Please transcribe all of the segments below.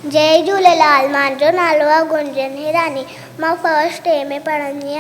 जय झूलेलाल। मुंहिंजो नालो आहे गुंजन हिरानी। मां फर्स्ट ए में पढ़ंदी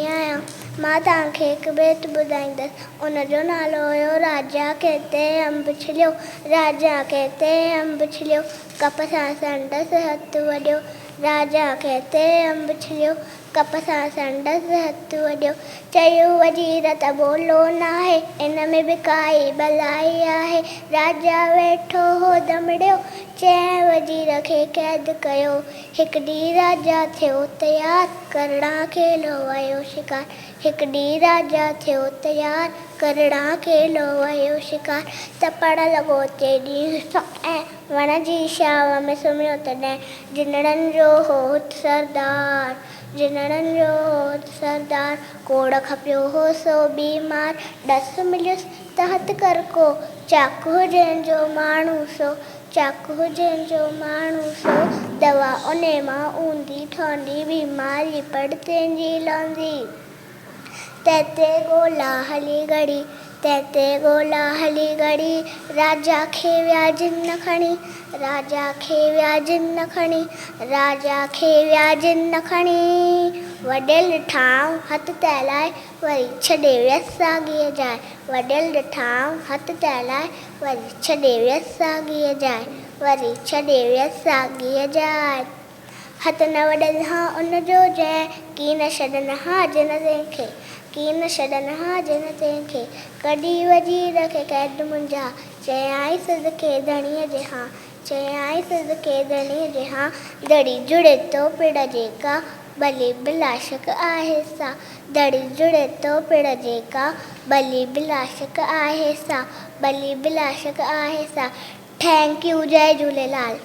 आहियां। मां तव्हांखे हिकु बेत ॿुधाईंदसि। उनजो नालो हुयो राजा केते अंब छिलियो। राजा केते अंब छिलियो, कप सां संदसि हथु वॾियो। राजा केते अंब छिलियो, कप सां संदसि हथु वॾियो। चयूं वज़ीर त बोलो न आहे, इन में बि काई भलाई आहे। राजा वेठो हो दमड़ियो, चंहिं वज़ीर खे क़ैद कयो। हिकु ॾींहुं राजा थियो तयार, करणा खेलो वियो शिकार। हिकु ॾींहुं राजा थियो तयार, करणा खेलो वियो शिकार। तपड़ लॻो टे ॾींहं ऐं वण जी छांव में सुम्हियो तॾहिं। जिनड़नि जो होत सरदार, जिनड़नि जो होत सरदार। कोड़ खपियो हो सो बीमार, ॾस मिलियुसि त हथु कर को। चाकू जंहिंजो माण्हू सो, चाकू जंहिंजो माण्हू सो। दवा उन मां ऊंधी ठहंदी, बीमारी पड़ तंहिंजी लहंदी। तैते ॻोल्हा हली घड़ी, तैते ॻोल्हा हली घड़ी। राजा खे विया जिन खणी, राजा खे विया जिन खणी, राजा खे विया जिन खणी। वॾेल ॾिठाऊं हथु तैलाए, वरी छॾे वियसि साॻीअ जाइ। वॾेल ॾिठाऊं हथु तैलाए, वरी छॾे वियसि साॻीअ जाइ, वरी छॾे वियसि साॻीअ जाइ। हथु न वॾनि हा उनजो जंहिं, की न छॾनि हा जिन तंहिंखे, की न छॾनि हा जिन तंहिंखे। कढी वज़ीर खे क़ैद मुंझा, चयाईं सदिके धणीअ जे हा, चयाईं सदिके धणीअ जे हा। दड़ी जुड़े तो पिड़ जेका, भली बिलाशक आहे सा। दड़ी जुड़े तो पिड़ जेका, भली बिलाशक आहे सा, भली बिलाशक आहे सा। Thank you. जय झूलेलाल।